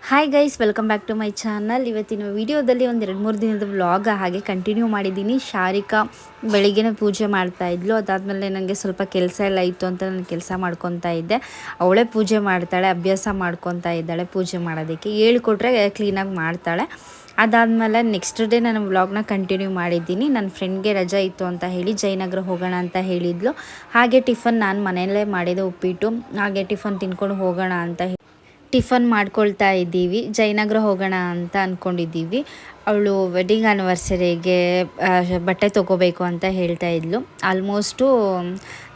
Hi guys, welcome back to my channel. ಇವತ್ತಿನ ವಿಡಿಯೋದಲ್ಲಿ ಒಂದು 2-3 ದಿನದ ವ್ಲಾಗ್ ಹಾಗೆ ಕಂಟಿನ್ಯೂ ಮಾಡಿದ್ದೀನಿ. ಶಾರಿಕಾ ಬೆಳಿಗ್ಗೆನೇ ಪೂಜೆ ಮಾಡ್ತಾಯಿದ್ಲು. ಅದಾದಮೇಲೆ ನನಗೆ ಸ್ವಲ್ಪ ಕೆಲಸ ಎಲ್ಲ ಇತ್ತು ಅಂತ ನಾನು ಕೆಲಸ ಮಾಡ್ಕೊತಾ ಇದ್ದೆ. ಅವಳೇ ಪೂಜೆ ಮಾಡ್ತಾಳೆ, ಅಭ್ಯಾಸ ಮಾಡ್ಕೊತಾ ಇದ್ದಾಳೆ ಪೂಜೆ ಮಾಡೋದಕ್ಕೆ. ಹೇಳ್ಕೊಟ್ರೆ ಕ್ಲೀನಾಗಿ ಮಾಡ್ತಾಳೆ. ಅದಾದಮೇಲೆ ನೆಕ್ಸ್ಟ್ ಡೇ ನಾನು ವ್ಲಾಗ್ನ ಕಂಟಿನ್ಯೂ ಮಾಡಿದ್ದೀನಿ. ನನ್ನ ಫ್ರೆಂಡ್ಗೆ ರಜೆ ಇತ್ತು ಅಂತ ಹೇಳಿ ಜಯನಗರ ಹೋಗೋಣ ಅಂತ ಹೇಳಿದ್ಲು. ಹಾಗೆ ಟಿಫನ್ ನಾನು ಮನೆಯಲ್ಲೇ ಮಾಡಿದೆ, ಉಪ್ಪಿಟ್ಟು. ಹಾಗೆ ಟಿಫನ್ ತಿನ್ಕೊಂಡು ಹೋಗೋಣ ಅಂತ ಟಿಫನ್ ಮಾಡ್ಕೊಳ್ತಾ ಇದ್ದೀವಿ. ಜಯನಗರ ಹೋಗೋಣ ಅಂತ ಅಂದ್ಕೊಂಡಿದ್ದೀವಿ. ಅವಳು ವೆಡ್ಡಿಂಗ್ ಆ್ಯನಿವರ್ಸರಿಗೆ ಬಟ್ಟೆ ತೊಗೋಬೇಕು ಅಂತ ಹೇಳ್ತಾ ಇದ್ಲು. ಆಲ್ಮೋಸ್ಟು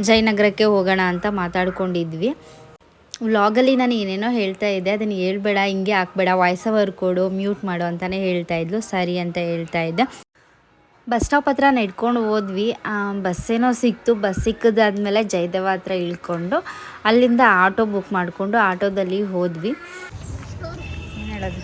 ಜಯನಗರಕ್ಕೆ ಹೋಗೋಣ ಅಂತ ಮಾತಾಡ್ಕೊಂಡಿದ್ವಿ. ವ್ಲಾಗಲ್ಲಿ ನಾನು ಏನೇನೋ ಹೇಳ್ತಾ ಇದ್ದೆ, ಅದನ್ನು ಹೇಳ್ಬೇಡ, ಹಿಂಗೆ ಹಾಕ್ಬೇಡ, ವಾಯ್ಸ್ ಓವರ್ ಕೊಡು, ಮ್ಯೂಟ್ ಮಾಡು ಅಂತಲೇ ಹೇಳ್ತಾ ಇದ್ಲು. ಸರಿ ಅಂತ ಹೇಳ್ತಾ ಇದ್ದೆ. ಬಸ್ ಸ್ಟಾಪ್ ಹತ್ರ ನಡ್ಕೊಂಡು ಹೋದ್ವಿ. ಬಸ್ಸೇನೋ ಸಿಕ್ತು. ಬಸ್ ಸಿಕ್ಕಿದಾದ್ಮೇಲೆ ಜಯದೇವ ಹತ್ರ ಇಳ್ಕೊಂಡು ಅಲ್ಲಿಂದ ಆಟೋ ಬುಕ್ ಮಾಡಿಕೊಂಡು ಆಟೋದಲ್ಲಿ ಹೋದ್ವಿ. ಏನು ಹೇಳೋದು,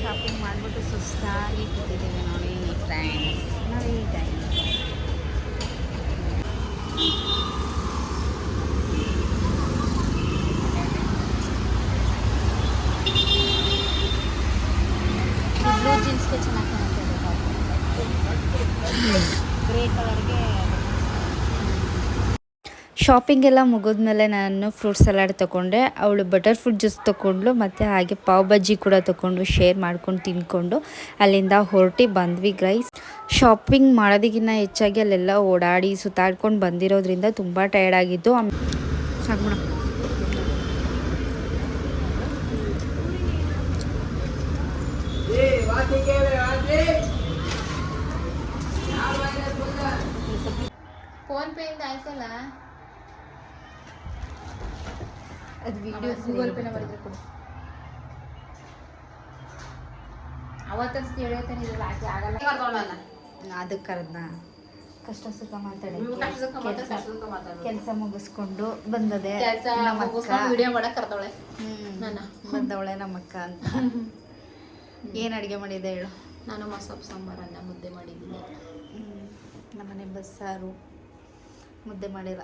ಶಾಪಿಂಗ್ ಮಾಡಿಬಿಟ್ಟು ಸುಸ್ತಾಗಿ ಕೂತಿದ್ದೀವಿ ನೋಡಿ ಫ್ರೆಂಡ್ಸ್. ನೋಡಿ ಬ್ಲೂ ಜೀನ್ಸ್ಗೆ ಚೆನ್ನಾಗಿ ಕಾಣ್ತದೆ, ಗ್ರೇ ಕಲರ್ಗೆ. ಶಾಪಿಂಗ್ ಎಲ್ಲ ಮುಗಿದ್ಮೇಲೆ ನಾನು ಫ್ರೂಟ್ ಸಲಾಡ್ ತೊಗೊಂಡೆ. ಅವಳು ಬಟರ್ ಫ್ರೂಟ್ ಜ್ಯೂಸ್ ತೊಗೊಂಡ್ಳು, ಮತ್ತು ಹಾಗೆ ಪಾವ್ ಬಜ್ಜಿ ಕೂಡ ತೊಗೊಂಡು ಶೇರ್ ಮಾಡ್ಕೊಂಡು ತಿಂದ್ಕೊಂಡು ಅಲ್ಲಿಂದ ಹೊರಟಿ ಬಂದ್ವಿ ಗೈಸ್. ಶಾಪಿಂಗ್ ಮಾಡೋದಕ್ಕಿಂತ ಹೆಚ್ಚಾಗಿ ಅಲ್ಲೆಲ್ಲ ಓಡಾಡಿ ಸುತ್ತಾಡ್ಕೊಂಡು ಬಂದಿರೋದ್ರಿಂದ ತುಂಬ ಟಯರ್ಡ್ ಆಗಿತ್ತು. ಫೋನ್ ಪೇ ಇಂದ ಆಯ್ತಲ್ಲ, ಅದು ವಿಡಿಯೋ ಗೂಗಲ್ ಪೇನ ಮಾಡಿದ್ರೆ ಕೊಡು. ಅವತ್ತಷ್ಟು ಹೇಳ್ತಾನೆ ಇದು ಹಾಕಿ ಆಗಲ್ಲ. ಅದಕ್ಕೆ ಕರೆದ್ನ ಕಷ್ಟ ಸುಖ ಮಾತಾಡಿ ಕೆಲಸ ಮುಗಿಸ್ಕೊಂಡು ಬಂದದೆ. ವಿಡಿಯೋ ಮಾಡಕ್ ಕರ್ದವಳೆ ಬಂದವಳೆ ನಮ್ಮಕ್ಕ ಅಂತ. ಏನು ಅಡುಗೆ ಮಾಡಿದೆ ಹೇಳು? ನಾನು ಮಸೊಪ್ಪು ಸಾಂಬಾರು, ಅನ್ನ, ಮುದ್ದೆ ಮಾಡಿದ್ದೀನಿ. ನಮ್ಮನೆ ಬಸ್ಸಾರು, ಮುದ್ದೆ ಮಾಡಿಲ್ಲ.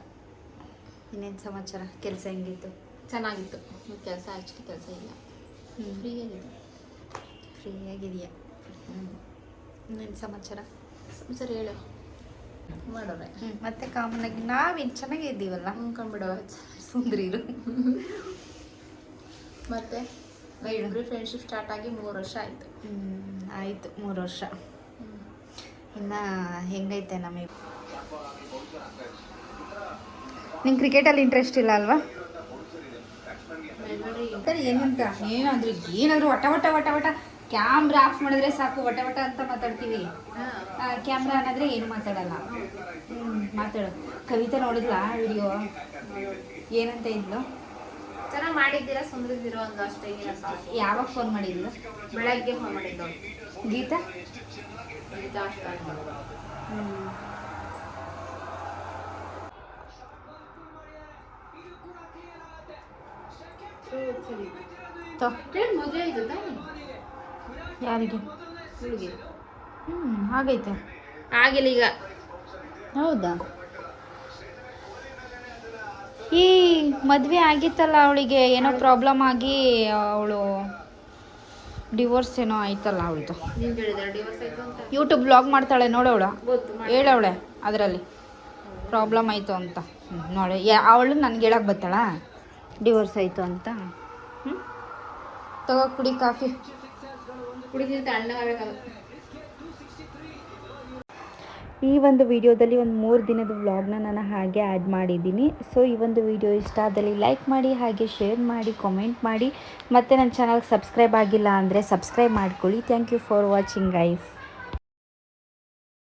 ಇನ್ನೇನು ಸಮಾಚಾರ? ಕೆಲಸ ಹೆಂಗಿತ್ತು? ಚೆನ್ನಾಗಿತ್ತು. ಕೆಲಸ ಆ್ಯಕ್ಚುಲಿ ಕೆಲಸ ಇಲ್ಲ, ಫ್ರೀ ಆಗಿದೆಯಾ? ಇನ್ನೇನು ಸಮಾಚಾರ ಹೇಳು. ಮಾಡೋರೆ ಮತ್ತೆ ಕಾಮನ್ ಆಗಿ ನಾವೇನು ಚೆನ್ನಾಗಿದ್ದೀವಲ್ಲ, ಅನ್ಕೊಂಡ್ಬಿಡವ ಸುಂದ್ರಿರು. ಮತ್ತೆ ಫ್ರೆಂಡ್ಶಿಪ್ ಸ್ಟಾರ್ಟ್ ಆಗಿ 3 ವರ್ಷ ಆಯಿತು. ಆಯಿತು, 3 ವರ್ಷ. ಇನ್ನು ಹೆಂಗೈತೆ ನಮಗೆ? ನಿಂಗೆ ಕ್ರಿಕೆಟಲ್ಲಿ ಇಂಟ್ರೆಸ್ಟ್ ಇಲ್ಲ ಅಲ್ವಾ? ಏನಂತ ಏನಾದರೂ ವಟ ಕ್ಯಾಮ್ರಾ ಆಫ್ ಮಾಡಿದ್ರೆ ಸಾಕು, ವಟ ಅಂತ ಮಾತಾಡ್ತೀವಿ. ಕ್ಯಾಮ್ರಾ ಅನ್ನೋದ್ರೆ ಏನು ಮಾತಾಡಲ್ಲ. ಮಾತಾಡು. ಕವಿತಾ ನೋಡಿದ್ಲಾ ವಿಡಿಯೋ? ಏನಂತ ಇದ್ಲು? ಚೆನ್ನಾಗಿ ಮಾಡಿದ್ದೀರಾ, ಸುಂದರಿದ್ದೀರೋ ಒಂದು ಅಷ್ಟೇ. ಯಾವಾಗ ಫೋನ್ ಮಾಡಿದ್ಲು? ಬೆಳಗ್ಗೆ ಫೋನ್ ಮಾಡಿದ್ದು. ಗೀತಾ ಅಷ್ಟೇ. ಮದುವೆ ಆಯ್ತದ ಯಾರಿಗೆ? ಹುಡುಗಿ. ಆಗೈತೆ. ಆಗಿಲ್ಲ ಈಗ. ಹೌದಾ? ಈ ಮದುವೆ ಆಗಿತ್ತಲ್ಲ ಅವಳಿಗೆ, ಏನೋ ಪ್ರಾಬ್ಲಮ್ ಆಗಿ ಅವಳು ಡಿವೋರ್ಸ್ ಏನೋ ಆಯ್ತಲ್ಲ ಅವಳದು. ನೀವು ಹೇಳಿದ್ರೆ ಡಿವೋರ್ಸ್ ಆಯ್ತು ಅಂತ. ಯೂಟ್ಯೂಬ್ ಬ್ಲಾಗ್ ಮಾಡ್ತಾಳೆ ನೋಡವಳು, ಹೇಳವಳೆ ಅದರಲ್ಲಿ ಪ್ರಾಬ್ಲಮ್ ಆಯಿತು ಅಂತ. ನೋಡಿ, ಅವಳು ನನಗೆ ಹೇಳಕ್ಕೆ ಬರ್ತಾಳ ಡಿವೋರ್ಸ್ ಆಯಿತು ಅಂತ. ತಗೋ ಕುಡಿ ಕಾಫಿ. ಕುಡಿದಿದ್ದು ತಣ್ಣಗಾಗಬೇಕದು. ಈ ಒಂದು ವಿಡಿಯೋದಲ್ಲಿ ಒಂದು 3 ದಿನದ ವ್ಲಾಗ್ನ ನಾನು ಹಾಗೆ ಆ್ಯಡ್ ಮಾಡಿದ್ದೀನಿ. ಸೊ ಈ ಒಂದು ವಿಡಿಯೋ ಇಷ್ಟ ಆದಲ್ಲಿ ಲೈಕ್ ಮಾಡಿ, ಹಾಗೆ ಶೇರ್ ಮಾಡಿ, ಕಾಮೆಂಟ್ ಮಾಡಿ, ಮತ್ತು ನನ್ನ ಚಾನಲ್ಗೆ ಸಬ್ಸ್ಕ್ರೈಬ್ ಆಗಿಲ್ಲ ಅಂದರೆ ಸಬ್ಸ್ಕ್ರೈಬ್ ಮಾಡ್ಕೊಳ್ಳಿ. Thank you for watching guys.